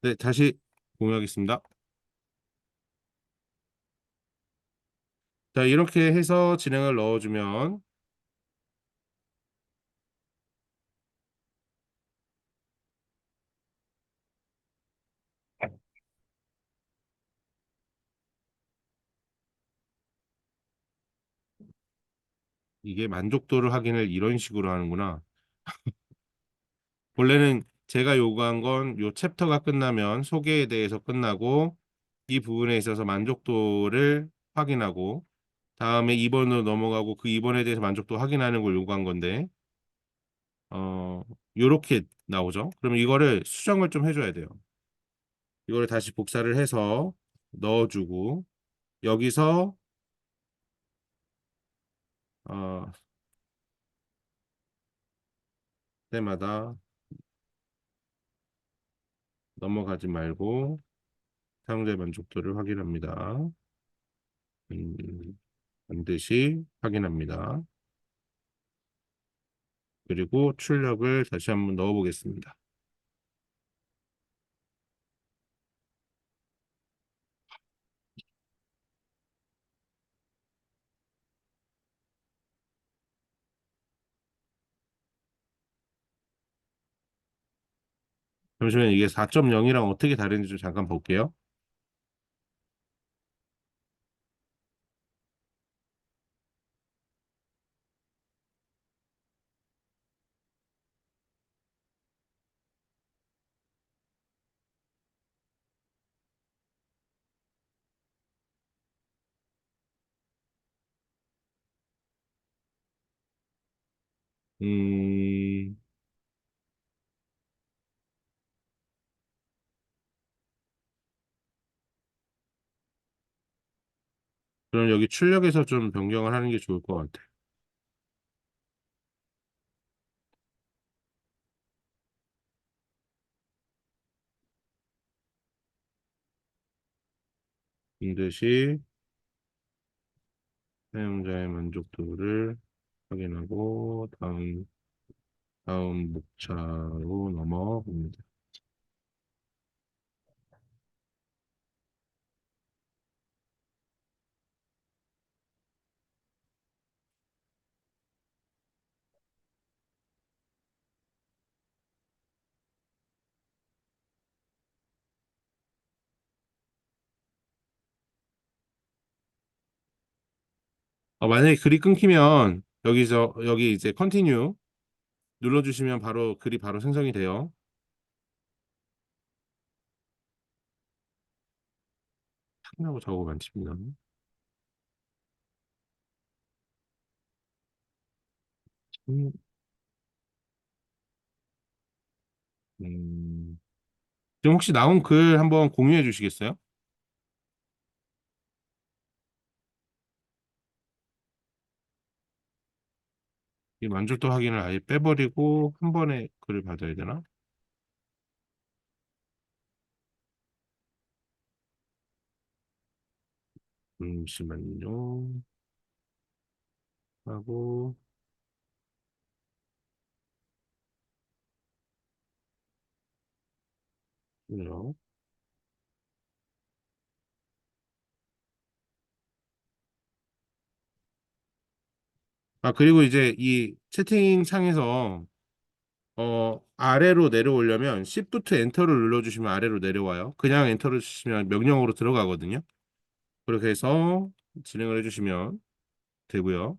네, 다시 공유하겠습니다. 자, 이렇게 해서 진행을 넣어주면 이게 만족도를 확인을 이런 식으로 하는구나. 원래는 제가 요구한 건 요 챕터가 끝나면 소개에 대해서 끝나고 이 부분에 있어서 만족도를 확인하고 다음에 2번으로 넘어가고 그 2번에 대해서 만족도 확인하는 걸 요구한 건데 어 요렇게 나오죠. 그럼 이거를 수정을 좀 해줘야 돼요. 이거를 다시 복사를 해서 넣어주고 여기서 어 때마다 넘어가지 말고 사용자의 만족도를 확인합니다. 음, 반드시 확인합니다. 그리고 출력을 다시 한번 넣어 보겠습니다. 잠시만요. 이게 4.0이랑 어떻게 다른지 좀 잠깐 볼게요. 음, 그럼 여기 출력에서 좀 변경을 하는 게 좋을 것 같아요. 반드시 사용자의 만족도를 확인하고 다음 목차로 넘어갑니다. 만약에 글이 끊기면 여기 이제 컨티뉴 눌러주시면 바로 글이 바로 생성이 돼요. 탁나고 작업 안 칩니다. 음, 음. 지금 혹시 나온 글 한번 공유해 주시겠어요? 이 만족도 확인을 아예 빼버리고 한 번에 글을 받아야 되나? 잠시만요. 하고, 그요. 그리고 이제 이 채팅창에서, 아래로 내려오려면 Shift 엔터를 눌러주시면 아래로 내려와요. 그냥 엔터를 주시면 명령어로 들어가거든요. 그렇게 해서 진행을 해주시면 되고요.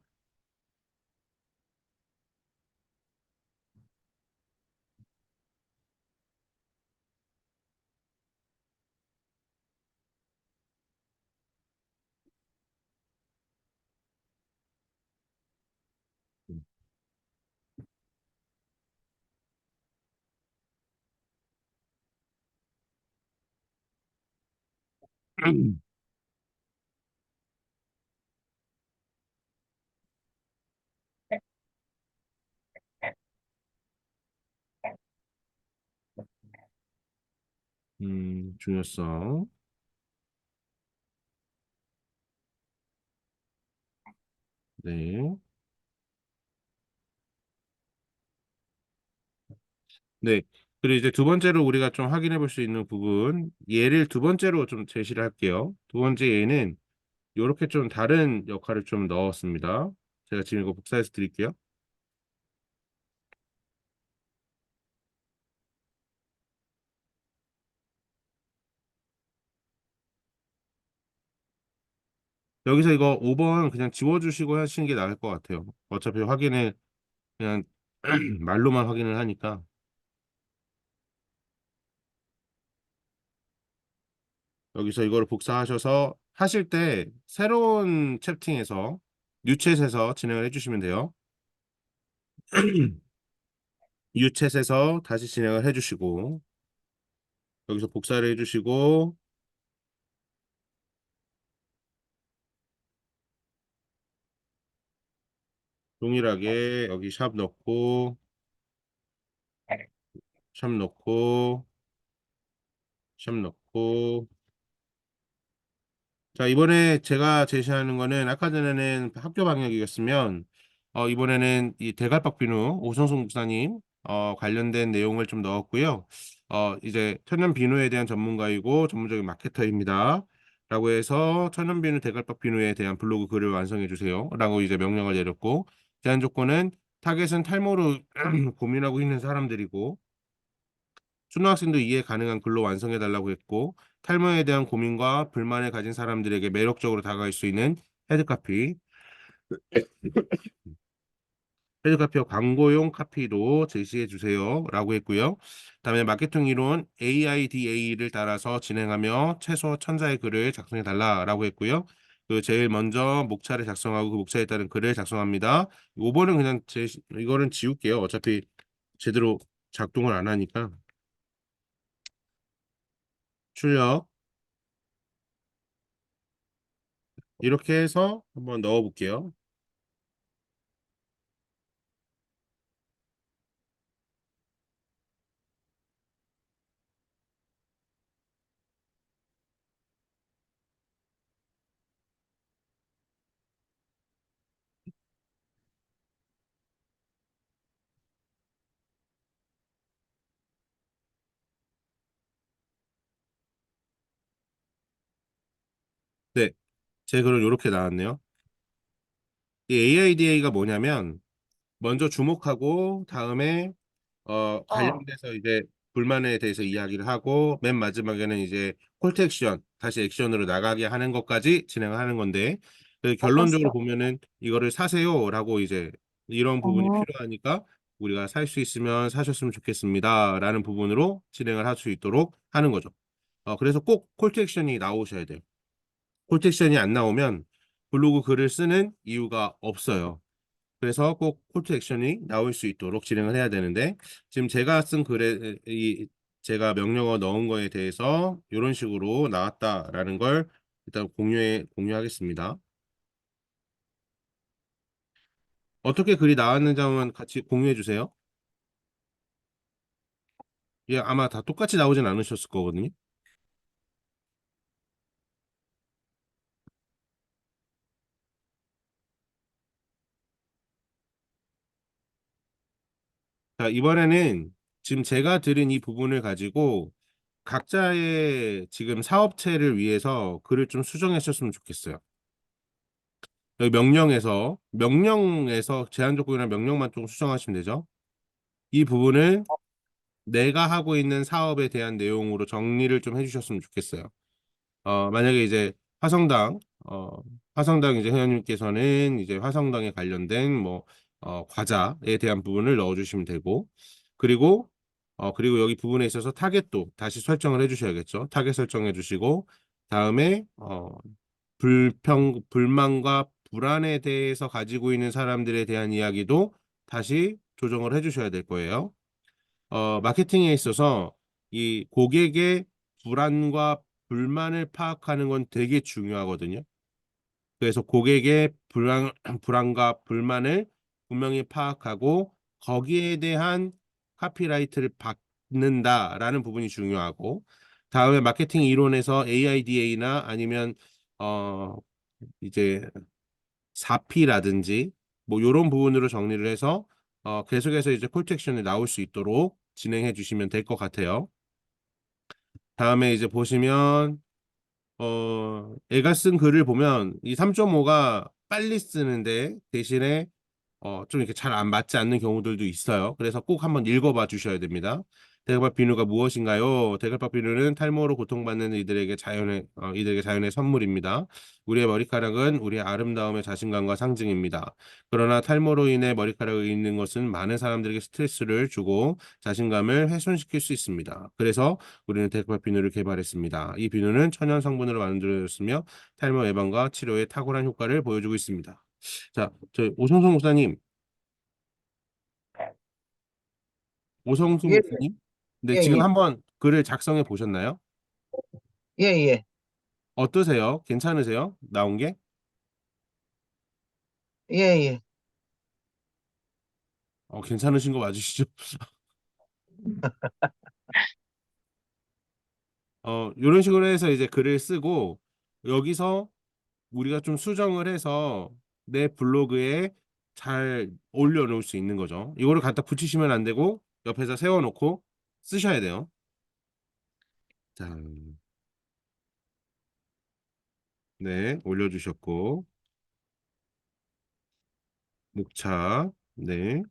중요성. 네. 네. 그리고 이제 두 번째로 우리가 좀 확인해 볼 수 있는 부분, 얘를 두 번째로 좀 제시를 할게요. 두 번째 얘는 이렇게 좀 다른 역할을 좀 넣었습니다. 제가 지금 이거 복사해서 드릴게요. 여기서 이거 5번 그냥 지워주시고 하시는 게 나을 것 같아요. 어차피 확인을 그냥 말로만 확인을 하니까. 여기서 이거를 복사하셔서 하실 때 새로운 채팅에서 뉴챗에서 진행을 해주시면 돼요. 뉴챗에서 다시 진행을 해주시고 여기서 복사를 해주시고 동일하게 여기 샵 넣고 샵 넣고 자, 이번에 제가 제시하는 거는 아까 전에는 학교 방역이었으면 이번에는 이 대갈박 비누 오성순 목사님 관련된 내용을 좀 넣었고요. 이제 천연 비누에 대한 전문가이고 전문적인 마케터입니다. 라고 해서 천연 비누 대갈박 비누에 대한 블로그 글을 완성해 주세요. 라고 이제 명령을 내렸고 제한 조건은 타겟은 탈모로 고민하고 있는 사람들이고 초등학생도 이해 가능한 글로 완성해 달라고 했고 탈모에 대한 고민과 불만을 가진 사람들에게 매력적으로 다가갈 수 있는 헤드카피, 헤드카피와 광고용 카피도 제시해 주세요. 라고 했고요. 다음에 마케팅 이론 AIDA를 따라서 진행하며 최소 1000자의 글을 작성해 달라라고 했고요. 그 제일 먼저 목차를 작성하고 그 목차에 따른 글을 작성합니다. 5번은 그냥 이거는 지울게요. 어차피 제대로 작동을 안 하니까. 출력 이렇게 해서 한번 넣어 볼게요. 네, 제 글은 이렇게 나왔네요. 이 AIDA가 뭐냐면 먼저 주목하고 다음에 관련돼서 이제 불만에 대해서 이야기를 하고 맨 마지막에는 이제 콜트 액션 다시 액션으로 나가게 하는 것까지 진행하는 건데 그 결론적으로 봤어. 보면은 이거를 사세요라고 이제 이런 부분이 어, 필요하니까 우리가 살 수 있으면 사셨으면 좋겠습니다라는 부분으로 진행을 할 수 있도록 하는 거죠. 그래서 꼭 콜트 액션이 나오셔야 돼요. 콜트 액션이 안 나오면 블로그 글을 쓰는 이유가 없어요. 그래서 꼭 콜투 액션이 나올 수 있도록 진행을 해야 되는데 지금 제가 쓴 글에 제가 명령어 넣은 거에 대해서 이런 식으로 나왔다라는 걸 일단 공유하겠습니다. 어떻게 글이 나왔는지 한번 같이 공유해 주세요. 예, 아마 다 똑같이 나오진 않으셨을 거거든요. 자, 이번에는 지금 제가 들은 이 부분을 가지고 각자의 지금 사업체를 위해서 글을 좀 수정해 주셨으면 좋겠어요. 여기 명령에서 제한 조건이랑 명령만 좀 수정하시면 되죠. 이 부분을 내가 하고 있는 사업에 대한 내용으로 정리를 좀 해주셨으면 좋겠어요. 만약에 이제 화성당, 화성당 이제 회원님께서는 이제 화성당에 관련된 뭐, 과자에 대한 부분을 넣어주시면 되고, 그리고, 그리고 여기 부분에 있어서 타겟도 다시 설정을 해주셔야겠죠. 타겟 설정해 주시고, 다음에, 불만과 불안에 대해서 가지고 있는 사람들에 대한 이야기도 다시 조정을 해주셔야 될 거예요. 마케팅에 있어서 이 고객의 불안과 불만을 파악하는 건 되게 중요하거든요. 그래서 고객의 불안과 불만을 분명히 파악하고 거기에 대한 카피라이트를 받는다라는 부분이 중요하고 다음에 마케팅 이론에서 AIDA나 아니면 어 이제 4P라든지 뭐 이런 부분으로 정리를 해서 계속해서 이제 콜트 액션이 나올 수 있도록 진행해 주시면 될 것 같아요. 다음에 이제 보시면 애가 쓴 글을 보면 이 3.5가 빨리 쓰는데 대신에 좀 이렇게 잘 안 맞지 않는 경우들도 있어요. 그래서 꼭 한번 읽어봐 주셔야 됩니다. 대갈박 비누가 무엇인가요? 대갈박 비누는 탈모로 고통받는 이들에게 자연의 선물입니다. 우리의 머리카락은 우리의 아름다움의 자신감과 상징입니다. 그러나 탈모로 인해 머리카락을 잃는 것은 많은 사람들에게 스트레스를 주고 자신감을 훼손시킬 수 있습니다. 그래서 우리는 대갈박 비누를 개발했습니다. 이 비누는 천연 성분으로 만들어졌으며 탈모 예방과 치료에 탁월한 효과를 보여주고 있습니다. 자, 저 오성성 목사님, 오성수 예, 목사님, 네, 예, 지금 예, 한번 글을 작성해 보셨나요? 예, 예, 어떠세요? 괜찮으세요? 나온 게? 예, 예. 괜찮으신 거 맞으시죠? 이런 식으로 해서 이제 글을 쓰고 여기서 우리가 좀 수정을 해서 내 블로그에 잘 올려놓을 수 있는 거죠. 이거를 갖다 붙이시면 안 되고 옆에서 세워놓고 쓰셔야 돼요. 자, 네, 올려주셨고 목차, 네.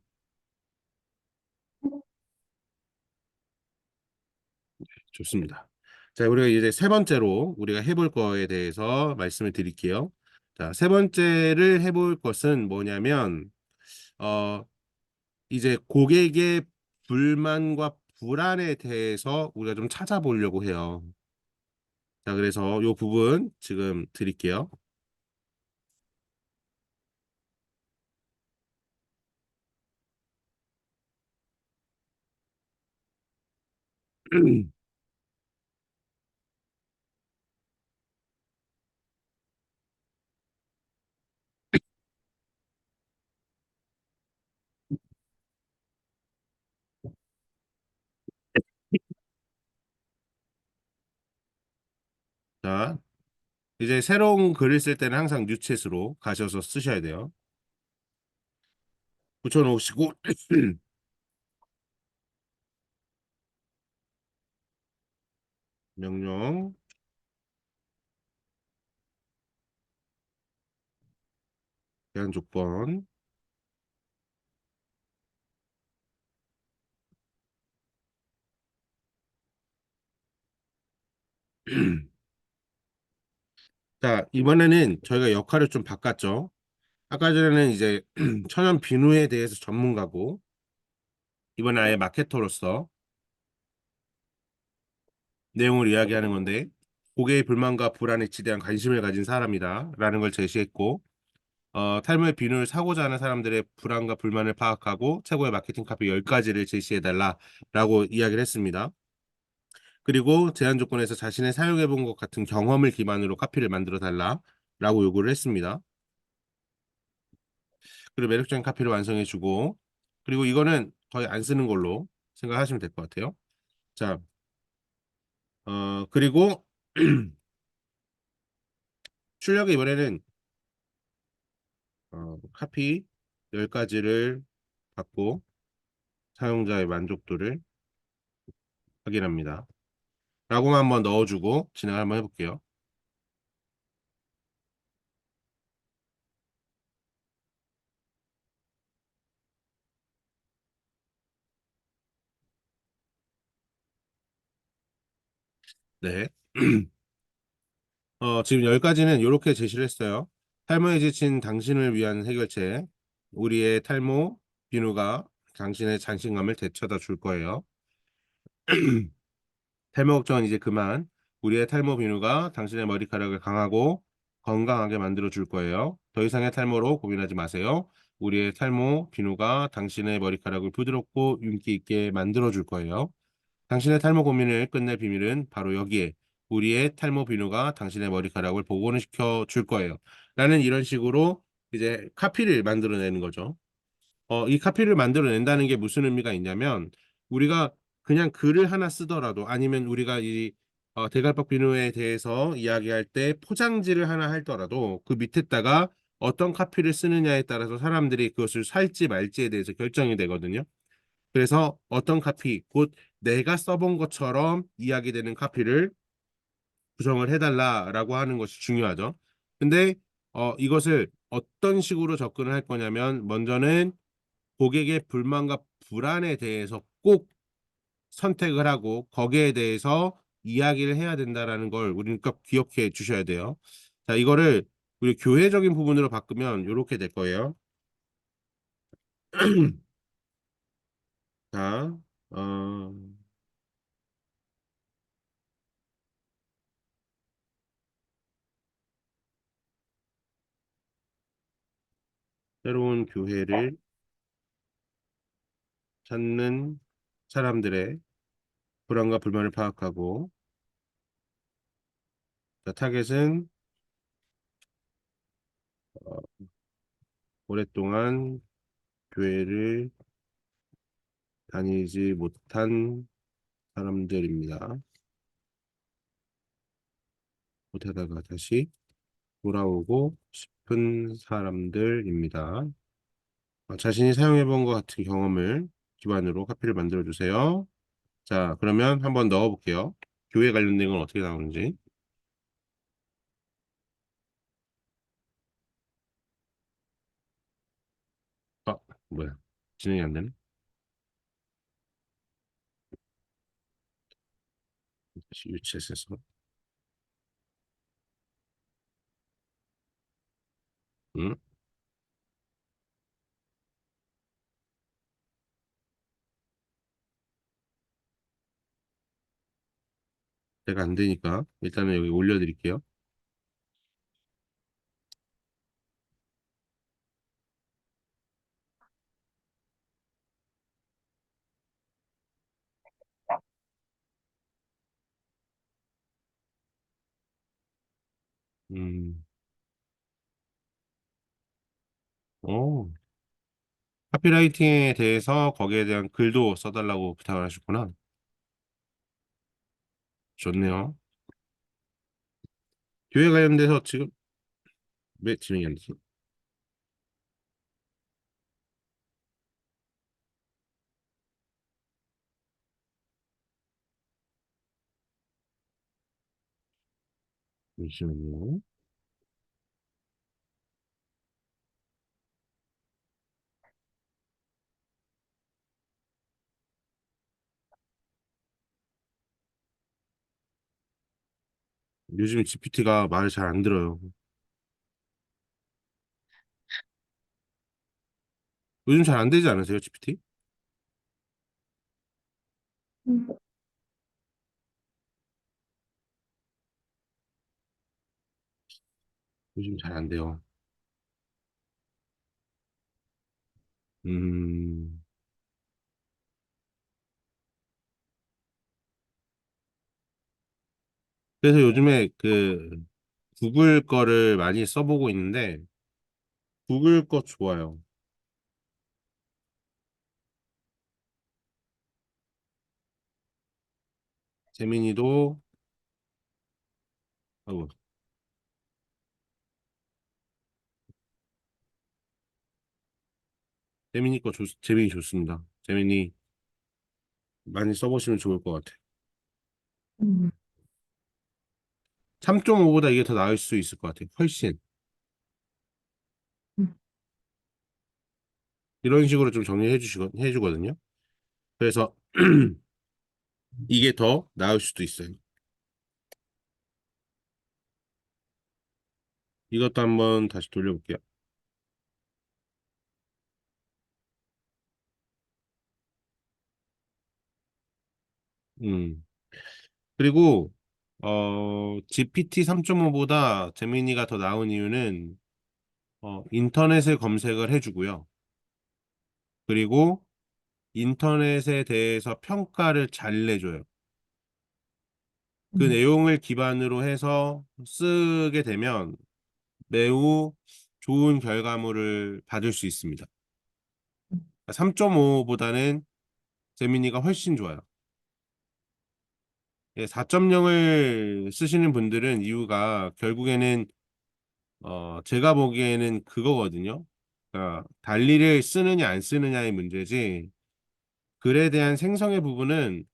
좋습니다. 자, 우리가 이제 세 번째로 우리가 해볼 거에 대해서 말씀을 드릴게요. 자, 세 번째를 해볼 것은 뭐냐면, 어, 이제 고객의 불만과 불안에 대해서 우리가 좀 찾아보려고 해요. 자, 그래서 이 부분 지금 드릴게요. 자, 이제 새로운 글을 쓸 때는 항상 뉴챗으로 가셔서 쓰셔야 돼요. 붙여놓으시고, 명령, 제한 조건. 자, 이번에는 저희가 역할을 좀 바꿨죠. 아까 전에는 이제 천연 비누에 대해서 전문가고 이번에 아예 마케터로서 내용을 이야기하는 건데 고객의 불만과 불안에 지대한 관심을 가진 사람이다라는 걸 제시했고 탈모의 비누를 사고자 하는 사람들의 불안과 불만을 파악하고 최고의 마케팅 카피 10가지를 제시해달라라고 이야기를 했습니다. 그리고 제한 조건에서 자신의 사용해본 것 같은 경험을 기반으로 카피를 만들어 달라라고 요구를 했습니다. 그리고 매력적인 카피를 완성해주고 그리고 이거는 거의 안 쓰는 걸로 생각하시면 될 것 같아요. 자, 그리고 출력의 이번에는 카피 10가지를 받고 사용자의 만족도를 확인합니다. 라고만 한번 넣어주고 진행을 한번 해볼게요. 네. 지금 10가지는 이렇게 제시를 했어요. 탈모에 지친 당신을 위한 해결책. 우리의 탈모 비누가 당신의 자신감을 되찾아 줄 거예요. 탈모 걱정은 이제 그만. 우리의 탈모 비누가 당신의 머리카락을 강하고 건강하게 만들어 줄 거예요. 더 이상의 탈모로 고민하지 마세요. 우리의 탈모 비누가 당신의 머리카락을 부드럽고 윤기 있게 만들어 줄 거예요. 당신의 탈모 고민을 끝낼 비밀은 바로 여기에 우리의 탈모 비누가 당신의 머리카락을 복원시켜 줄 거예요. 라는 이런 식으로 이제 카피를 만들어내는 거죠. 이 카피를 만들어낸다는 게 무슨 의미가 있냐면 우리가 그냥 글을 하나 쓰더라도 아니면 우리가 이 대갈박 비누에 대해서 이야기할 때 포장지를 하나 할더라도 그 밑에다가 어떤 카피를 쓰느냐에 따라서 사람들이 그것을 살지 말지에 대해서 결정이 되거든요. 그래서 어떤 카피, 곧 내가 써본 것처럼 이야기되는 카피를 구성을 해달라라고 하는 것이 중요하죠. 근데 이것을 어떤 식으로 접근을 할 거냐면 먼저는 고객의 불만과 불안에 대해서 꼭 선택을 하고 거기에 대해서 이야기를 해야 된다라는 걸 우리는 꼭 기억해 주셔야 돼요. 자, 이거를 우리 교회적인 부분으로 바꾸면 이렇게 될 거예요. 자, 어, 새로운 교회를 찾는 사람들의 불안과 불만을 파악하고, 자, 타겟은 어, 오랫동안 교회를 다니지 못한 사람들입니다. 못하다가 다시 돌아오고 싶은 사람들입니다. 자신이 사용해본 것 같은 경험을 기반으로 카피를 만들어 주세요. 자, 그러면 한번 넣어 볼게요. 교회 관련된 건 어떻게 나오는지. 아, 뭐야. 진행이 안 되네. 다시 유치해서. 응? 제가 안 되니까 일단은 여기 올려드릴게요. 음, 오, 카피라이팅에 대해서 거기에 대한 글도 써달라고 부탁을 하셨구나. 좋네요. 교회 관련돼서 지금 왜 진행이 안 되지? 잠시만요. 요즘 GPT가 말을 잘 안 들어요. 요즘 잘 안 되지 않으세요, GPT? 음. 요즘 잘 안 돼요. 음, 그래서 요즘에 그 구글 거를 많이 써보고 있는데 구글 거 좋아요. 재민이도 어, 재민이 좋습니다. 재민이 많이 써보시면 좋을 것 같아요. 음. 3.5보다 이게 더 나을 수 있을 것 같아요. 훨씬. 음. 이런 식으로 좀 해주거든요. 그래서 이게 더 나을 수도 있어요. 이것도 한번 다시 돌려볼게요. 음. 그리고 GPT 3.5보다 재민이가 더 나은 이유는 인터넷에 검색을 해주고요. 그리고 인터넷에 대해서 평가를 잘 내줘요. 그 내용을 기반으로 해서 쓰게 되면 매우 좋은 결과물을 받을 수 있습니다. 3.5보다는 재민이가 훨씬 좋아요. 4.0을 쓰시는 분들은 이유가 결국에는 제가 보기에는 그거거든요. 그러니까 달리를 쓰느냐 안 쓰느냐의 문제지 글에 대한 생성의 부분은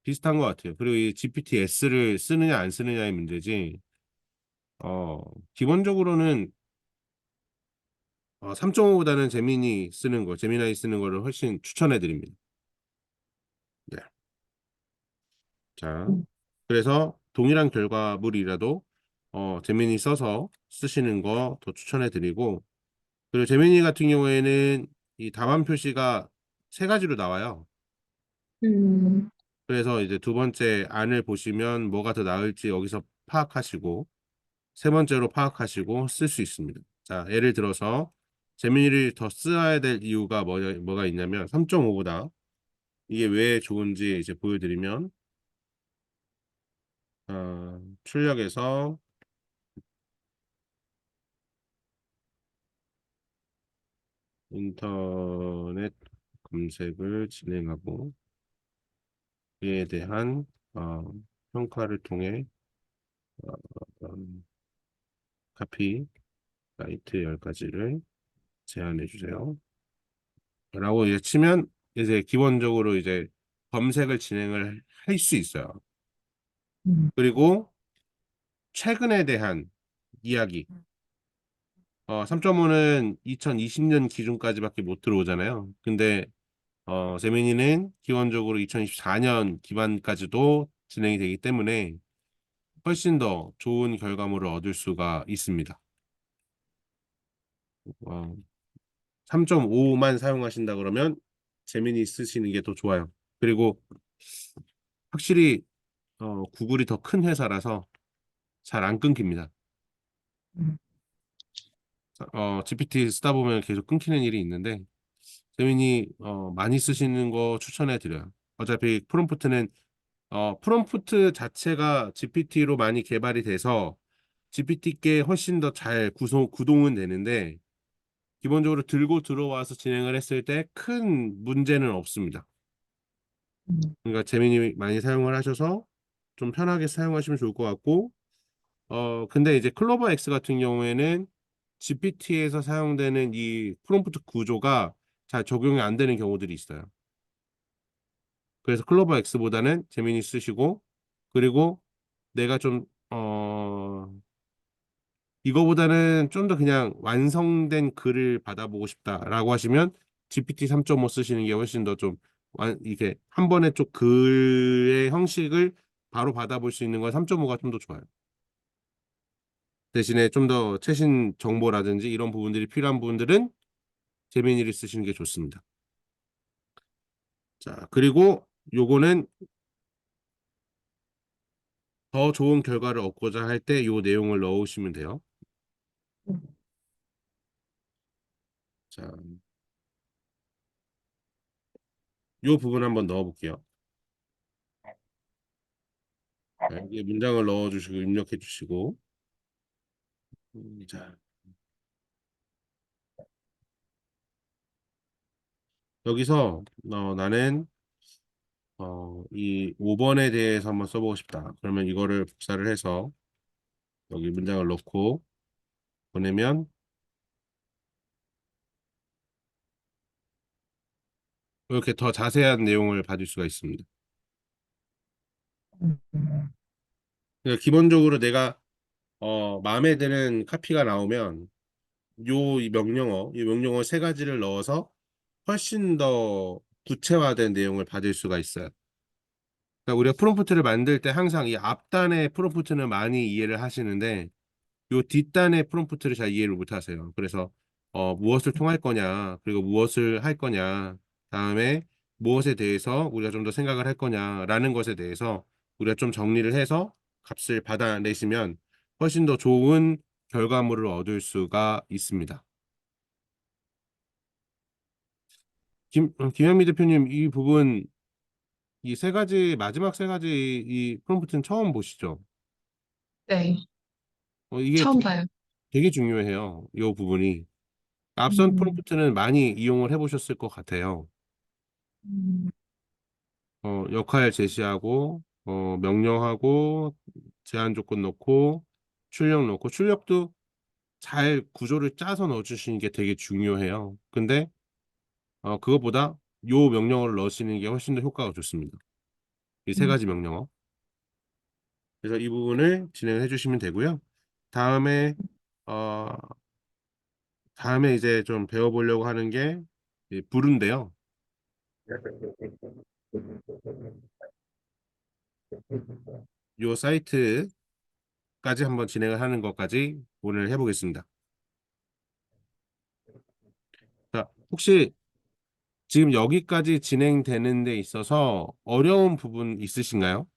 비슷한 것 같아요. 그리고 이 GPT-S를 쓰느냐 안 쓰느냐의 문제지. 어, 기본적으로는 3.5보다는 제미나이 쓰는 거를 훨씬 추천해 드립니다. 네. 자, 그래서 동일한 결과물이라도 제미니 써서 쓰시는 거 더 추천해 드리고, 그리고 제미니 같은 경우에는 이 답안 표시가 세 가지로 나와요. 음, 그래서 이제 두 번째 안을 보시면 뭐가 더 나을지 여기서 파악하시고, 세 번째로 파악하시고 쓸 수 있습니다. 자, 예를 들어서 제미니를 더 써야 될 이유가 뭐가 있냐면 3.5보다 이게 왜 좋은지 이제 보여드리면, 출력에서 인터넷 검색을 진행하고 이에 대한 어, 평가를 통해 음, 카피 라이트 10가지를 제안해 주세요. 라고 이제 치면 이제 기본적으로 이제 검색을 진행을 할 수 있어요. 음, 그리고 최근에 대한 이야기. 3.5는 2020년 기준까지밖에 못 들어오잖아요. 근데 제미니는 기본적으로 2024년 기반까지도 진행이 되기 때문에 훨씬 더 좋은 결과물을 얻을 수가 있습니다. 3.5만 사용하신다 그러면 제미니 쓰시는 게 더 좋아요. 그리고 확실히 구글이 더 큰 회사라서 잘 안 끊깁니다. 음, GPT 쓰다 보면 계속 끊기는 일이 있는데 재민이 많이 쓰시는 거 추천해 드려요. 어차피 프롬프트 자체가 GPT로 많이 개발이 돼서 GPT께 훨씬 더 잘 구동은 되는데 기본적으로 들고 들어와서 진행을 했을 때 큰 문제는 없습니다. 음, 그러니까 재민이 많이 사용을 하셔서 좀 편하게 사용하시면 좋을 것 같고, 근데 이제 클로버 X 같은 경우에는 GPT에서 사용되는 이 프롬프트 구조가 잘 적용이 안 되는 경우들이 있어요. 그래서 클로버 X보다는 재미니 쓰시고, 그리고 내가 이거보다는 좀 더 그냥 완성된 글을 받아보고 싶다라고 하시면 GPT 3.5 쓰시는 게 훨씬 더 이게 한 번에 좀 글의 형식을 바로 받아볼 수 있는 건 3.5가 좀 더 좋아요. 대신에 좀 더 최신 정보라든지 이런 부분들이 필요한 부분들은 제미니를 쓰시는 게 좋습니다. 자, 그리고 요거는 더 좋은 결과를 얻고자 할 때 요 내용을 넣으시면 돼요. 음, 자, 요 부분 한번 넣어볼게요. 자, 여기에 문장을 넣어주시고 입력해 주시고, 자, 여기서 나는 이 5번에 대해서 한번 써보고 싶다. 그러면 이거를 복사를 해서 여기 문장을 넣고 보내면 이렇게 더 자세한 내용을 받을 수가 있습니다. 음, 그러니까 기본적으로 내가 마음에 드는 카피가 나오면 이 명령어 세 가지를 넣어서 훨씬 더 구체화된 내용을 받을 수가 있어요. 그러니까 우리가 프롬프트를 만들 때 항상 이 앞단의 프롬프트는 많이 이해를 하시는데 요 뒷단의 프롬프트를 잘 이해를 못 하세요. 그래서 무엇을 통할 거냐, 그리고 무엇을 할 거냐, 다음에 무엇에 대해서 우리가 좀 더 생각을 할 거냐라는 것에 대해서 우리가 좀 정리를 해서 값을 받아내시면 훨씬 더 좋은 결과물을 얻을 수가 있습니다. 김현미 대표님, 이 부분, 이 세 가지, 마지막 세 가지 이 프롬프트는 처음 보시죠? 네, 이게 처음 봐요. 되게 중요해요. 이 부분이. 앞선 음, 프롬프트는 많이 이용을 해보셨을 것 같아요. 음, 역할 제시하고, 명령하고, 제한 조건 넣고, 출력 넣고, 출력도 잘 구조를 짜서 넣어주시는 게 되게 중요해요. 근데, 그것보다 요 명령어를 넣으시는 게 훨씬 더 효과가 좋습니다. 이 세 음, 가지 명령어. 그래서 이 부분을 진행해 주시면 되고요. 다음에 어 다음에 이제 좀 배워보려고 하는 게 이 부르인데요. 요 사이트까지 한번 진행을 하는 것까지 오늘 해보겠습니다. 자, 혹시 지금 여기까지 진행되는 데 있어서 어려운 부분 있으신가요?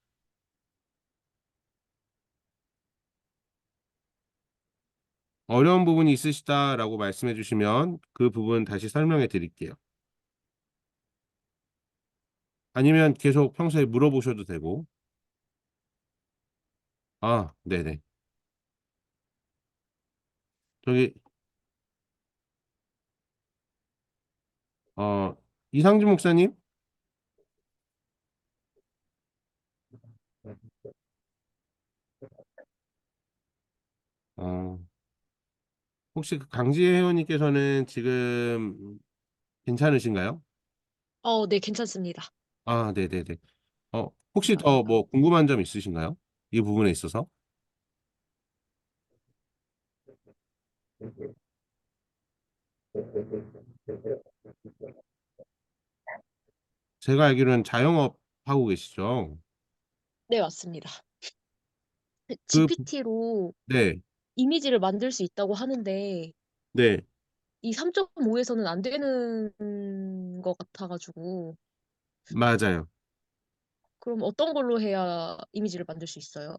어려운 부분이 있으시다라고 말씀해 주시면 그 부분 다시 설명해 드릴게요. 아니면 계속 평소에 물어보셔도 되고. 아, 네네. 저기, 어, 이상준 목사님? 어, 혹시 그 강지혜 회원님께서는 지금 괜찮으신가요? 네, 괜찮습니다. 아, 네네네. 혹시 더 감사합니다. 뭐 궁금한 점 있으신가요? 이 부분에 있어서? 제가 알기로는 자영업 하고 계시죠? 네, 맞습니다. 그, GPT로 네, 이미지를 만들 수 있다고 하는데 네, 이 3.5에서는 안 되는 것 같아가지고 맞아요. 그럼 어떤 걸로 해야 이미지를 만들 수 있어요?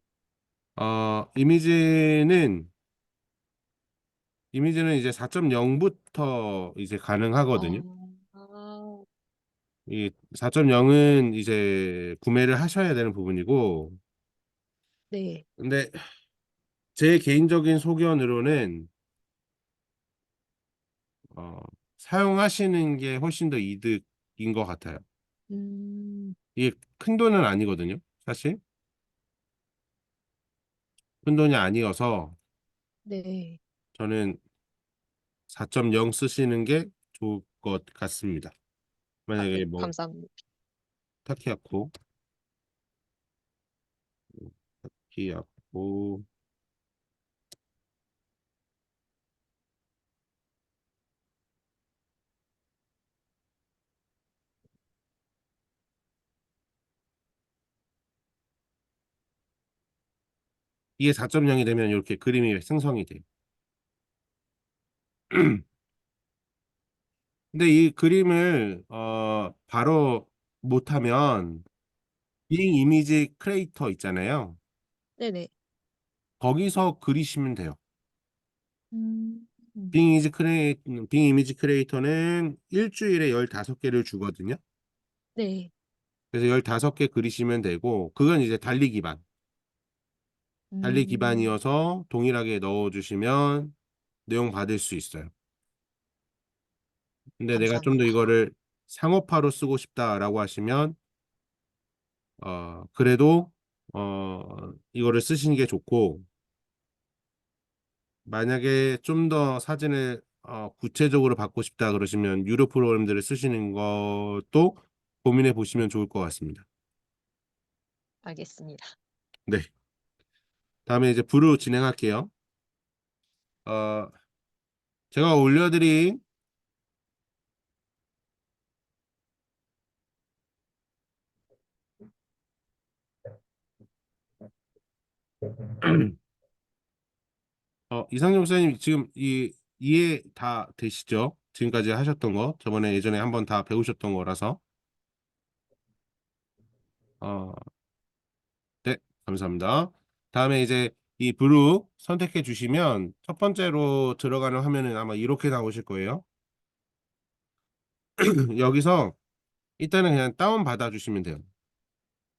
이미지는 이제 4.0부터 이제 가능하거든요. 아, 이 4.0은 이제 구매를 하셔야 되는 부분이고, 네. 근데 제 개인적인 소견으로는, 어, 사용하시는 게 훨씬 더 이득인 것 같아요. 음, 이게 큰 돈은 아니거든요, 사실. 큰 돈이 아니어서 네. 저는 4.0 쓰시는 게 좋을 것 같습니다. 아, 만약에 네. 뭐, 감사합니다. 타키야코, 타키야코, 이게 4.0이 되면 이렇게 그림이 생성이 돼요. 근데 이 그림을 바로 못하면 빙 이미지 크리에이터 있잖아요. 네네. 거기서 그리시면 돼요. 음, 음, 빙 이미지 크리에이터는 일주일에 15개를 주거든요. 네. 그래서 15개 그리시면 되고 그건 이제 달리 기반. 달리 음, 기반이어서 동일하게 넣어주시면 내용 받을 수 있어요. 근데 내가 좀 더 감사합니다. 이거를 상업화로 쓰고 싶다라고 하시면 그래도 이거를 쓰시는 게 좋고 만약에 좀 더 사진을 구체적으로 받고 싶다 그러시면 유료 프로그램들을 쓰시는 것도 고민해 보시면 좋을 것 같습니다. 알겠습니다. 네. 다음에 이제 부로 진행할게요. 어, 제가 올려드린 이상용 목사님 지금 이해 다 되시죠? 지금까지 하셨던 거 저번에 예전에 한번 다 배우셨던 거라서 어, 네, 감사합니다. 다음에 이제 이 브루 선택해 주시면 첫 번째로 들어가는 화면은 아마 이렇게 나오실 거예요. 여기서 일단은 그냥 다운 받아 주시면 돼요.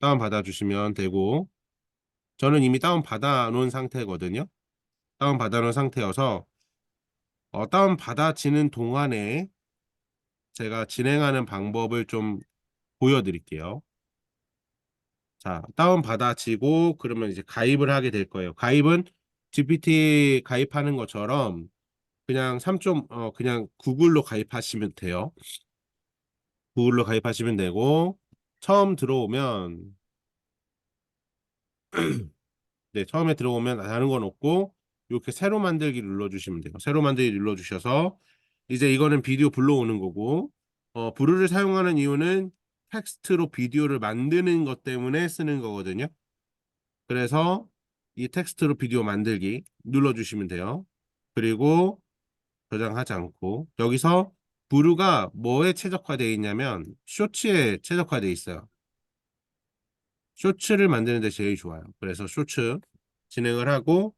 다운 받아 주시면 되고 저는 이미 다운 받아 놓은 상태거든요. 다운 받아 놓은 상태여서 다운 받아지는 동안에 제가 진행하는 방법을 좀 보여드릴게요. 자, 다운 받아지고 그러면 이제 가입을 하게 될 거예요. 가입은 GPT 가입하는 것처럼 그냥 그냥 구글로 가입하시면 돼요. 구글로 가입하시면 되고 처음 들어오면 네, 처음에 들어오면 다른 건 없고 이렇게 새로 만들기 눌러주시면 돼요. 새로 만들기 눌러주셔서 이제 이거는 비디오 불러오는 거고 브루를 사용하는 이유는 텍스트로 비디오를 만드는 것 때문에 쓰는 거거든요. 그래서 이 텍스트로 비디오 만들기 눌러주시면 돼요. 그리고 저장하지 않고 여기서 브루가 뭐에 최적화되어 있냐면 쇼츠에 최적화되어 있어요. 쇼츠를 만드는 데 제일 좋아요. 그래서 쇼츠 진행을 하고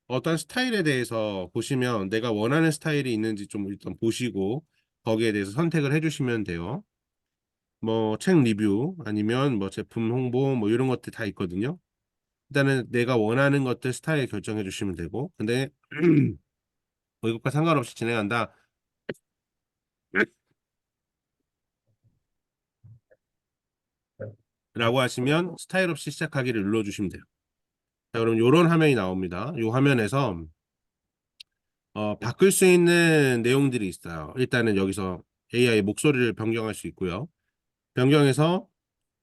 어떤 스타일에 대해서 보시면 내가 원하는 스타일이 있는지 좀 일단 보시고 거기에 대해서 선택을 해주시면 돼요. 뭐 책 리뷰 아니면 뭐 제품 홍보 뭐 이런 것들 다 있거든요. 일단은 내가 원하는 것들 스타일 결정해 주시면 되고 근데 뭐 이것과 상관없이 진행한다 라고 하시면 스타일 없이 시작하기를 눌러주시면 돼요. 자, 그럼 이런 화면이 나옵니다. 이 화면에서 바꿀 수 있는 내용들이 있어요. 일단은 여기서 AI 목소리를 변경할 수 있고요. 변경해서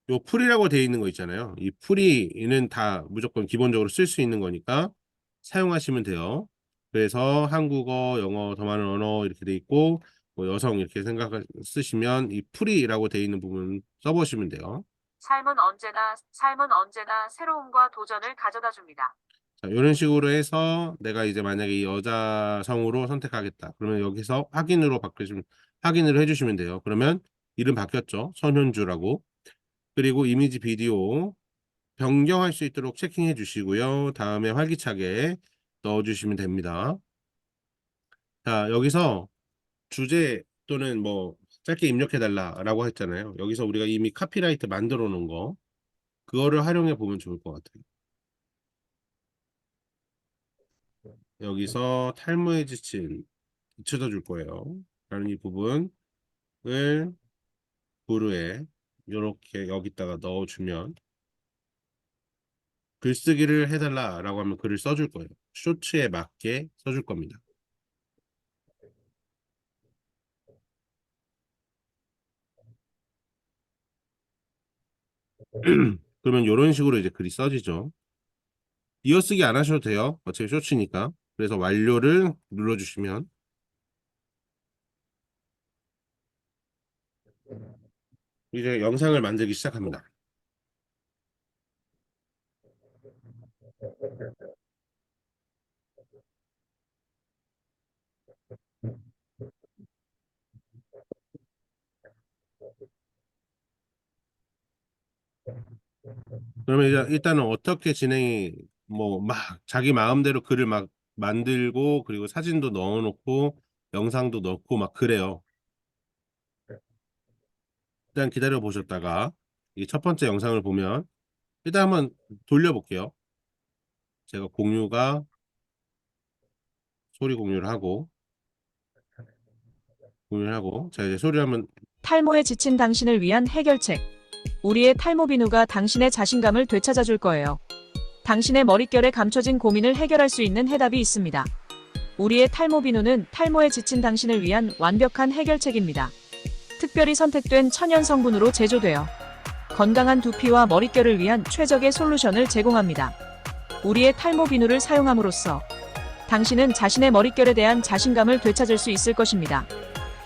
요 풀이라고 되어 있는 거 있잖아요. 이 풀이는 다 무조건 기본적으로 쓸 수 있는 거니까 사용하시면 돼요. 그래서 한국어, 영어, 더 많은 언어 이렇게 돼 있고 뭐 여성 이렇게 생각 쓰시면 이 풀이라고 되어 있는 부분 써보시면 돼요. 삶은 언제나 새로움과 도전을 가져다 줍니다. 자, 이런 식으로 해서 내가 이제 만약에 이 여자 성으로 선택하겠다. 그러면 여기서 확인을 해주시면 돼요. 그러면 이름 바뀌었죠. 선현주라고. 그리고 이미지 비디오 변경할 수 있도록 체킹해 주시고요. 다음에 활기차게 넣어주시면 됩니다. 자, 여기서 주제 또는 뭐 짧게 입력해 달라라고 했잖아요. 여기서 우리가 이미 카피라이트 만들어 놓은 거 그거를 활용해 보면 좋을 것 같아요. 여기서 탈모에 지친 잊혀져 줄 거예요. 라는 이 부분을 부르에 이렇게 여기다가 넣어주면 글쓰기를 해달라라고 하면 글을 써줄 거예요. 쇼츠에 맞게 써줄 겁니다. 그러면 이런 식으로 이제 글이 써지죠. 이어쓰기 안 하셔도 돼요. 어차피 쇼츠니까. 그래서 완료를 눌러주시면 이제 영상을 만들기 시작합니다. 그러면 이제 일단은 어떻게 진행이 뭐 막 자기 마음대로 글을 막 만들고 그리고 사진도 넣어놓고 영상도 넣고 막 그래요. 일단 기다려 보셨다가 이 첫 번째 영상을 보면 일단 한번 돌려볼게요. 제가 소리 공유를 하고 자 이제 소리 한번 탈모에 지친 당신을 위한 해결책. 우리의 탈모 비누가 당신의 자신감을 되찾아줄 거예요. 당신의 머릿결에 감춰진 고민을 해결할 수 있는 해답이 있습니다. 우리의 탈모 비누는 탈모에 지친 당신을 위한 완벽한 해결책입니다. 특별히 선택된 천연 성분으로 제조되어 건강한 두피와 머릿결을 위한 최적의 솔루션을 제공합니다. 우리의 탈모 비누를 사용함으로써 당신은 자신의 머릿결에 대한 자신감을 되찾을 수 있을 것입니다.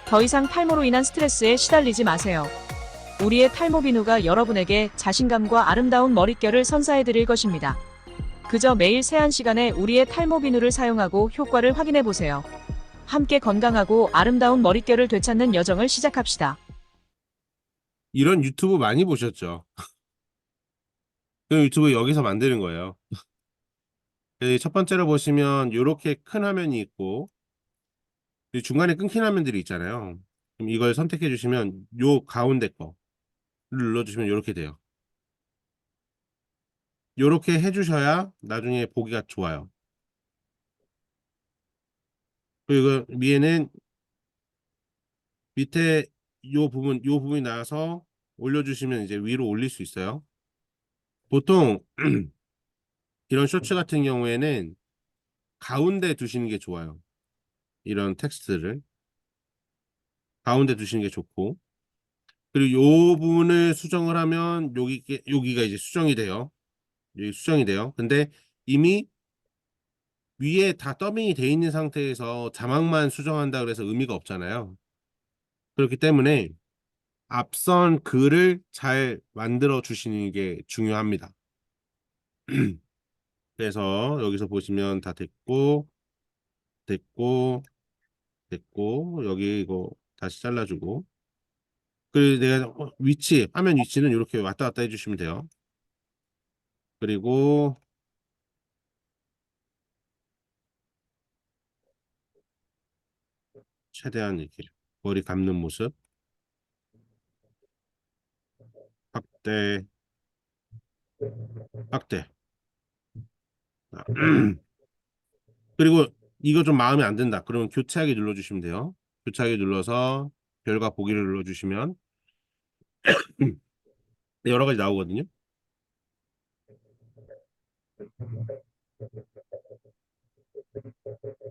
더 이상 탈모로 인한 스트레스에 시달리지 마세요. 우리의 탈모 비누가 여러분에게 자신감과 아름다운 머릿결을 선사해 드릴 것입니다. 그저 매일 세안 시간에 우리의 탈모 비누를 사용하고 효과를 확인해 보세요. 함께 건강하고 아름다운 머릿결을 되찾는 여정을 시작합시다. 이런 유튜브 많이 보셨죠? 그 유튜브 여기서 만드는 거예요. 그래서 첫 번째로 보시면 이렇게 큰 화면이 있고 이 중간에 끊긴 화면들이 있잖아요. 그럼 이걸 선택해 주시면 요 가운데 거를 눌러주시면 이렇게 돼요. 이렇게 해주셔야 나중에 보기가 좋아요. 그리고 위에는 밑에 요 부분이 나와서 올려주시면 이제 위로 올릴 수 있어요. 보통 이런 쇼츠 같은 경우에는 가운데 두시는 게 좋아요. 이런 텍스트를 가운데 두시는 게 좋고 그리고 요 부분을 수정을 하면 여기가 이제 수정이 돼요. 여기 수정이 돼요. 근데 이미 위에 다 더빙이 돼 있는 상태에서 자막만 수정한다 그래서 의미가 없잖아요. 그렇기 때문에 앞선 글을 잘 만들어 주시는 게 중요합니다. 그래서 여기서 보시면 다 됐고, 됐고, 됐고, 여기 이거 다시 잘라주고. 그리고 내가 화면 위치는 이렇게 왔다 갔다 해주시면 돼요. 그리고 최대한 이렇게 머리 감는 모습. 확대, 확대. 그리고 이거 좀 마음에 안 든다. 그러면 교체하기 눌러주시면 돼요. 교체하기 눌러서 별과 보기를 눌러주시면 여러 가지 나오거든요.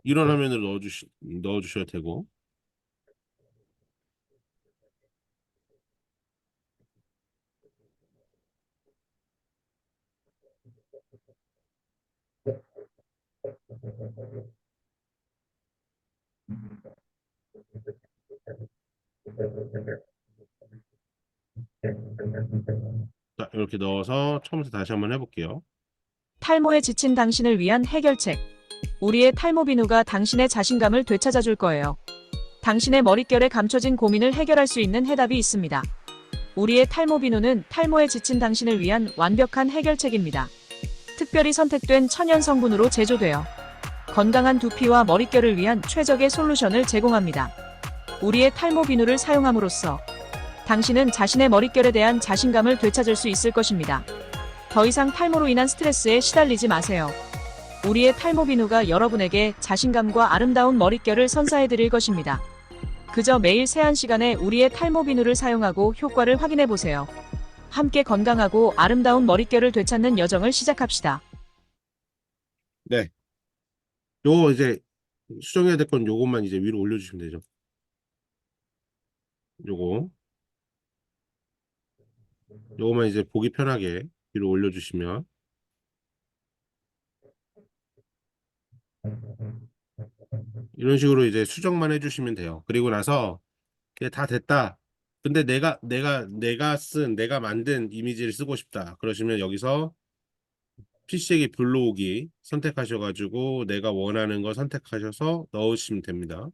이런 화면을 넣어주셔도 되고. 자, 이렇게 넣어서 처음부터 다시 한번 해볼게요. 탈모에 지친 당신을 위한 해결책. 우리의 탈모 비누가 당신의 자신감을 되찾아줄 거예요. 당신의 머릿결에 감춰진 고민을 해결할 수 있는 해답이 있습니다. 우리의 탈모 비누는 탈모에 지친 당신을 위한 완벽한 해결책입니다. 특별히 선택된 천연 성분으로 제조되어 건강한 두피와 머릿결을 위한 최적의 솔루션을 제공합니다. 우리의 탈모 비누를 사용함으로써 당신은 자신의 머릿결에 대한 자신감을 되찾을 수 있을 것입니다. 더 이상 탈모로 인한 스트레스에 시달리지 마세요. 우리의 탈모 비누가 여러분에게 자신감과 아름다운 머릿결을 선사해 드릴 것입니다. 그저 매일 세안 시간에 우리의 탈모 비누를 사용하고 효과를 확인해 보세요. 함께 건강하고 아름다운 머릿결을 되찾는 여정을 시작합시다. 네. 요거 이제 수정해야 될 건 요것만 이제 위로 올려주시면 되죠. 요거만 이제 보기 편하게 위로 올려주시면 이런 식으로 이제 수정만 해주시면 돼요. 그리고 나서 이게 다 됐다. 근데 내가 만든 이미지를 쓰고 싶다. 그러시면 여기서 PC에게 불러오기 선택하셔가지고 내가 원하는 거 선택하셔서 넣으시면 됩니다.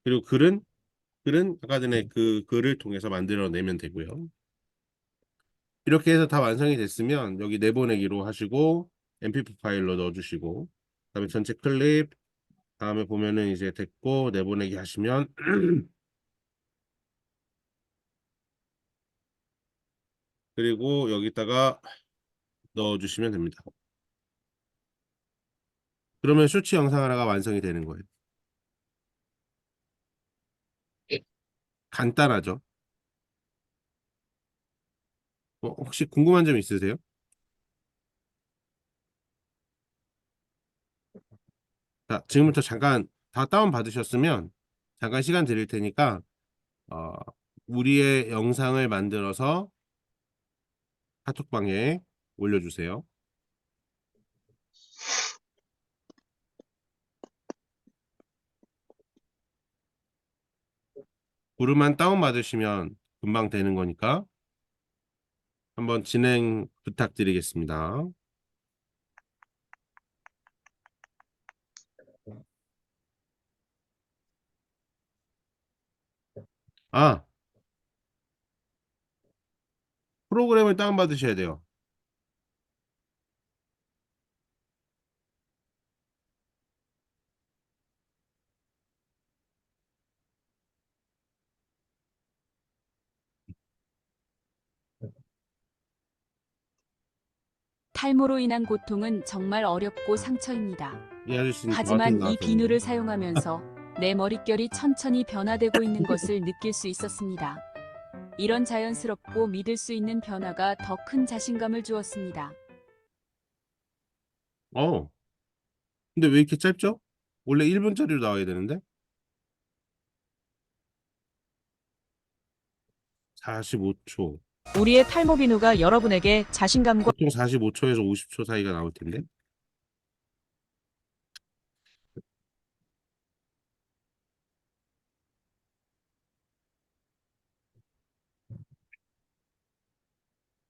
그리고 글은 아까 전에 그 글을 통해서 만들어내면 되고요. 이렇게 해서 다 완성이 됐으면 여기 내보내기로 하시고 MP4 파일로 넣어주시고 그다음에 전체 클립 다음에 보면은 이제 됐고 내보내기 하시면 그리고 여기다가 넣어주시면 됩니다. 그러면 쇼츠 영상 하나가 완성이 되는 거예요. 간단하죠? 혹시 궁금한 점 있으세요? 자, 지금부터 잠깐 다 다운 받으셨으면 잠깐 시간 드릴 테니까 어, 우리의 영상을 만들어서 카톡방에 올려주세요. 구름만 다운 받으시면 금방 되는 거니까 한번 진행 부탁드리겠습니다. 아, 프로그램을 다운 받으셔야 돼요. 탈모로 인한 고통은 정말 어렵고 상처입니다. 이 아저씨는 하지만 이 나왔었는데. 비누를 사용하면서 내 머릿결이 천천히 변화되고 있는 것을 느낄 수 있었습니다. 이런 자연스럽고 믿을 수 있는 변화가 더 큰 자신감을 주었습니다. 근데 왜 이렇게 짧죠? 원래 1분짜리로 나와야 되는데 45초. 우리의 탈모 비누가 여러분에게 자신감과 보통 45초에서 50초 사이가 나올 텐데.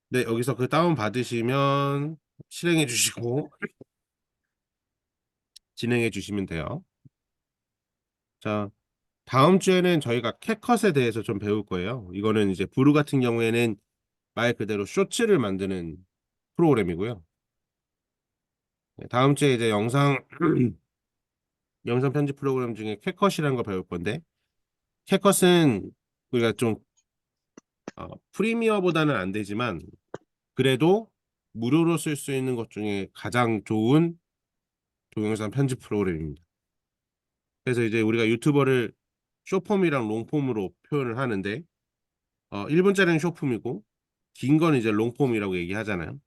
네, 여기서 그 다운 받으시면 실행해 주시고 진행해 주시면 돼요. 자, 다음 주에는 저희가 캣컷에 대해서 좀 배울 거예요. 이거는 이제 브루 같은 경우에는 말 그대로 쇼츠를 만드는 프로그램이고요. 네, 다음 주에 이제 영상 편집 프로그램 중에 캣컷이라는 거 배울 건데, 캣컷은 우리가 좀 프리미어보다는 안 되지만 그래도 무료로 쓸 수 있는 것 중에 가장 좋은 동영상 편집 프로그램입니다. 그래서 이제 우리가 유튜버를 숏폼이랑 롱폼으로 표현을 하는데 1분짜리는 숏폼이고 긴 건 이제 롱폼이라고 얘기하잖아요.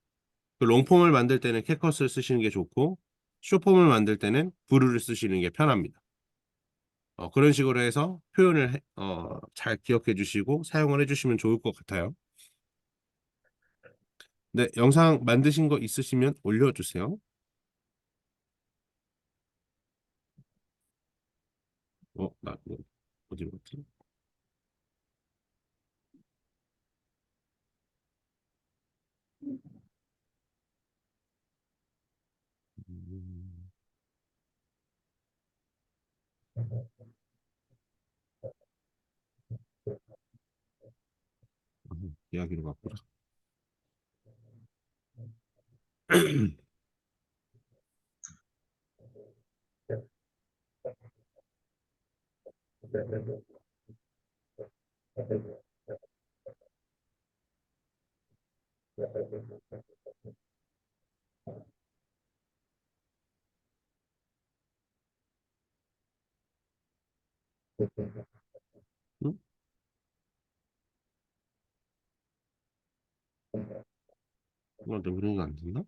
그 롱폼을 만들 때는 캣컷을 쓰시는 게 좋고 숏폼을 만들 때는 브루를 쓰시는 게 편합니다. 그런 식으로 해서 표현을 잘 기억해 주시고 사용을 해 주시면 좋을 것 같아요. 네, 영상 만드신 거 있으시면 올려주세요. 어디 갔지? 음, 이야기로 갔구나. 응? 내 그런 거안 됐나?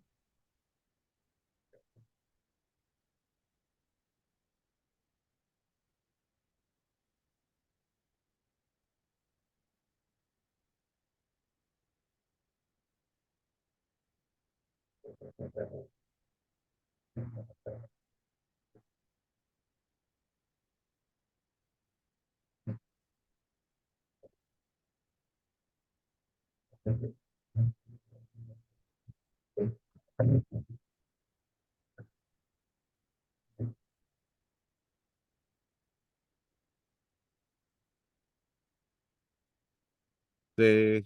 네.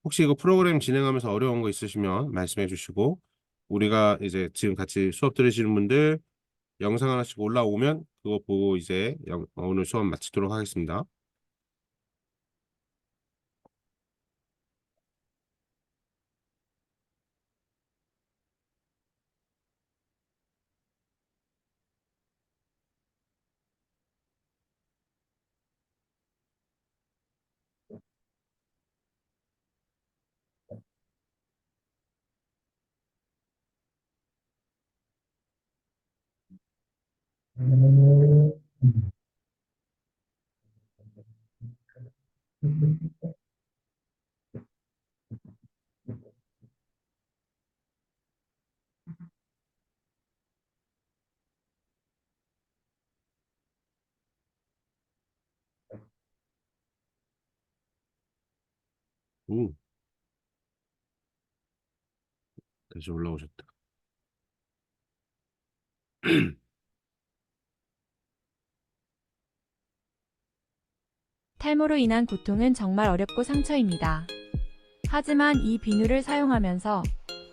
혹시 이거 프로그램 진행하면서 어려운 거 있으시면 말씀해 주시고, 우리가 이제 지금 같이 수업 들으시는 분들 영상 하나씩 올라오면 그거 보고 이제 오늘 수업 마치도록 하겠습니다. 오, 다시 올라오셨다. 탈모로 인한 고통은 정말 어렵고 상처입니다. 하지만 이 비누를 사용하면서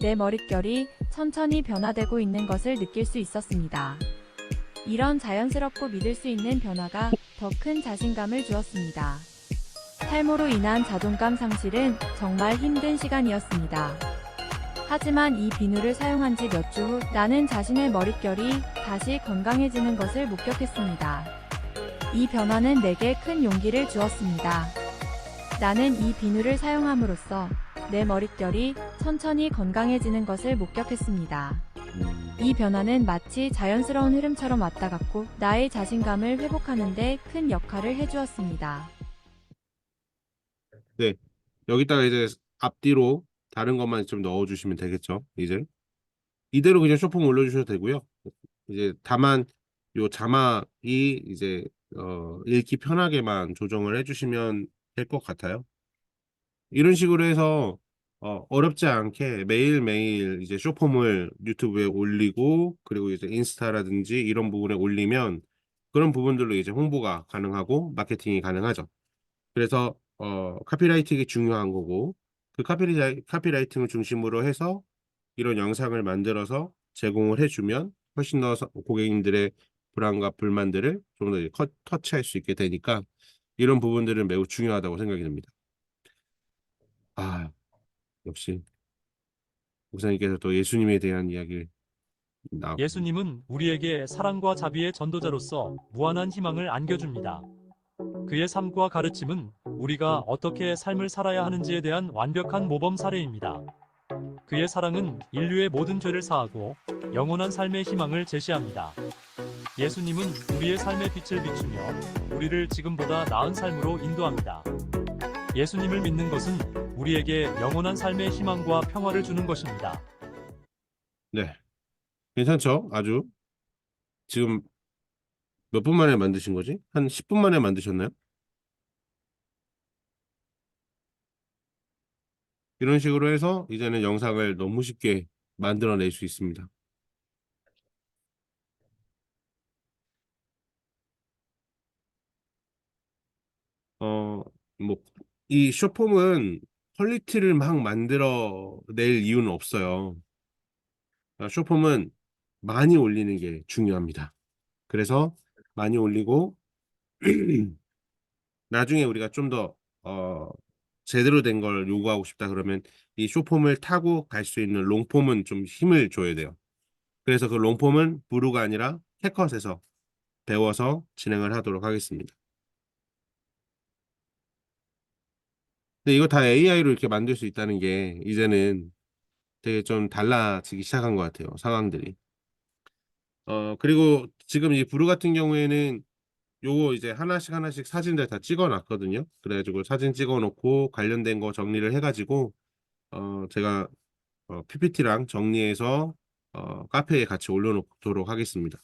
내 머릿결이 천천히 변화되고 있는 것을 느낄 수 있었습니다. 이런 자연스럽고 믿을 수 있는 변화가 더 큰 자신감을 주었습니다. 탈모로 인한 자존감 상실은 정말 힘든 시간이었습니다. 하지만 이 비누를 사용한 지 몇 주 후 나는 자신의 머릿결이 다시 건강해지는 것을 목격했습니다. 이 변화는 내게 큰 용기를 주었습니다. 나는 이 비누를 사용함으로써 내 머릿결이 천천히 건강해지는 것을 목격했습니다. 이 변화는 마치 자연스러운 흐름처럼 왔다 갔고 나의 자신감을 회복하는 데 큰 역할을 해주었습니다. 네, 여기다가 이제 앞뒤로 다른 것만 좀 넣어주시면 되겠죠. 이제 이대로 그냥 쇼폼 올려주셔도 되고요. 이제 다만 요 자막이 이제 읽기 편하게만 조정을 해주시면 될 것 같아요. 이런 식으로 해서 어렵지 않게 매일매일 이제 쇼폼을 유튜브에 올리고 그리고 이제 인스타라든지 이런 부분에 올리면 그런 부분들로 이제 홍보가 가능하고 마케팅이 가능하죠. 그래서 카피라이팅이 중요한 거고 그 카피라이팅을 중심으로 해서 이런 영상을 만들어서 제공을 해주면 훨씬 더 고객님들의 불안과 불만들을 좀 더 터치할 수 있게 되니까 이런 부분들은 매우 중요하다고 생각이 듭니다. 아, 역시 목사님께서 또 예수님에 대한 이야기를 예수님은 우리에게 사랑과 자비의 전도자로서 무한한 희망을 안겨줍니다. 그의 삶과 가르침은 우리가 어떻게 삶을 살아야 하는지에 대한 완벽한 모범 사례입니다. 그의 사랑은 인류의 모든 죄를 사하고 영원한 삶의 희망을 제시합니다. 예수님은 우리의 삶의 빛을 비추며 우리를 지금보다 나은 삶으로 인도합니다. 예수님을 믿는 것은 우리에게 영원한 삶의 희망과 평화를 주는 것입니다. 네, 괜찮죠? 아주 지금 몇 분 만에 만드신 거지? 한 10분 만에 만드셨나요? 이런 식으로 해서 이제는 영상을 너무 쉽게 만들어낼 수 있습니다. 어, 뭐, 이 숏폼은 퀄리티를 막 만들어낼 이유는 없어요. 숏폼은 많이 올리는 게 중요합니다. 그래서 많이 올리고 나중에 우리가 좀 더 제대로 된 걸 요구하고 싶다 그러면 이 숏폼을 타고 갈 수 있는 롱폼은 좀 힘을 줘야 돼요. 그래서 그 롱폼은 브루가 아니라 캣컷에서 배워서 진행을 하도록 하겠습니다. 근데 이거 다 AI로 이렇게 만들 수 있다는 게 이제는 되게 좀 달라지기 시작한 것 같아요. 상황들이. 그리고 지금 이 브루 같은 경우에는 요거 이제 하나씩 하나씩 사진들 다 찍어 놨거든요. 그래가지고 사진 찍어 놓고 관련된 거 정리를 해가지고 제가 PPT랑 정리해서 카페에 같이 올려놓도록 하겠습니다.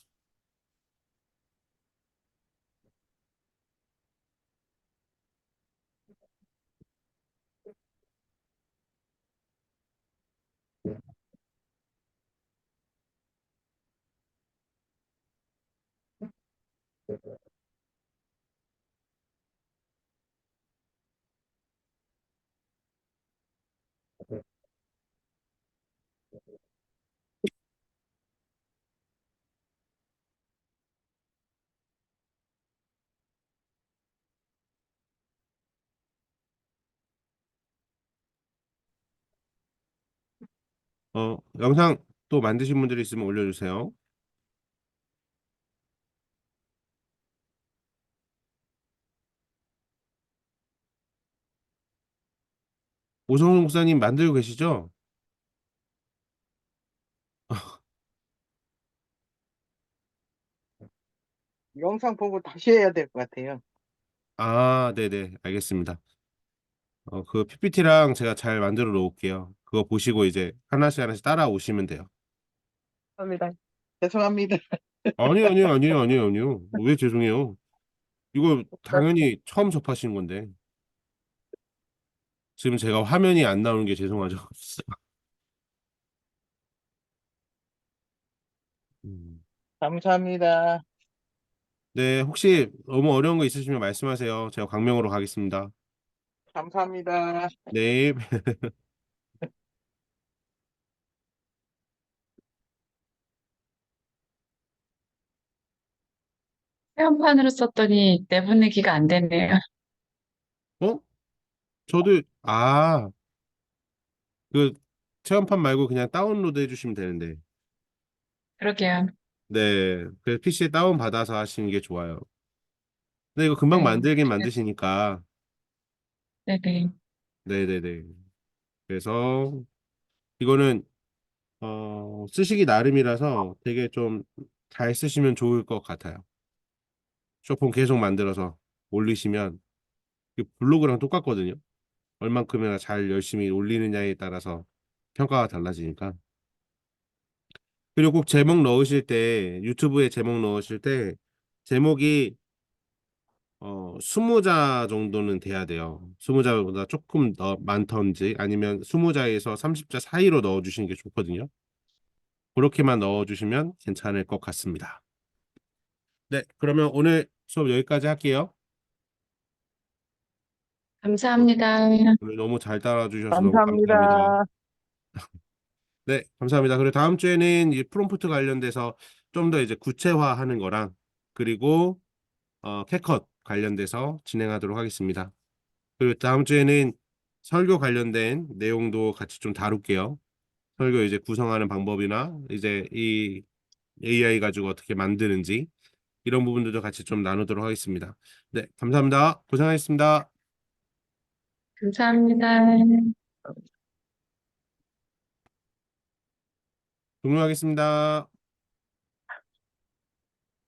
영상 또 만드신 분들이 있으면 올려주세요. 오성훈 목사님 만들고 계시죠? 영상 보고 다시 해야 될 것 같아요. 아, 네네, 알겠습니다. 그 PPT랑 제가 잘 만들어 놓을게요. 그거 보시고 이제 하나씩 하나씩 따라오시면 돼요. 감사합니다. 죄송합니다. 아니요, 아니요, 아니요, 아니요, 아니요. 왜 죄송해요? 이거 당연히 처음 접하시는 건데. 지금 제가 화면이 안 나오는 게 죄송하죠. 음. 감사합니다. 네, 혹시 너무 어려운 거 있으시면 말씀하세요. 제가 광명으로 가겠습니다. 감사합니다. 네. 체험판으로 썼더니 내보내기가 안 되네요. 어? 저도, 그, 체험판 말고 그냥 다운로드 해주시면 되는데. 그러게요. 네. 그 PC에 다운받아서 하시는 게 좋아요. 근데 이거 금방 네. 만들긴 만드시니까. 네네. 네네네. 그래서 이거는, 쓰시기 나름이라서 되게 좀 잘 쓰시면 좋을 것 같아요. 쇼폼 계속 만들어서 올리시면, 이게 블로그랑 똑같거든요. 얼만큼이나 잘 열심히 올리느냐에 따라서 평가가 달라지니까. 그리고 꼭 제목 넣으실 때, 유튜브에 제목 넣으실 때, 제목이 20자 정도는 돼야 돼요. 20자보다 조금 더 많던지 아니면 20자에서 30자 사이로 넣어주시는 게 좋거든요. 그렇게만 넣어주시면 괜찮을 것 같습니다. 네, 그러면 오늘 수업 여기까지 할게요. 감사합니다. 오늘 너무 잘 따라주셔서 너무 감사합니다. 감사합니다. 네, 감사합니다. 그리고 다음 주에는 이 프롬프트 관련돼서 좀 더 이제 구체화하는 거랑 그리고 캣컷 관련돼서 진행하도록 하겠습니다. 그리고 다음 주에는 설교 관련된 내용도 같이 좀 다룰게요. 설교 이제 구성하는 방법이나 이제 이 AI 가지고 어떻게 만드는지 이런 부분들도 같이 좀 나누도록 하겠습니다. 네, 감사합니다. 고생하셨습니다. 감사합니다. 종료하겠습니다.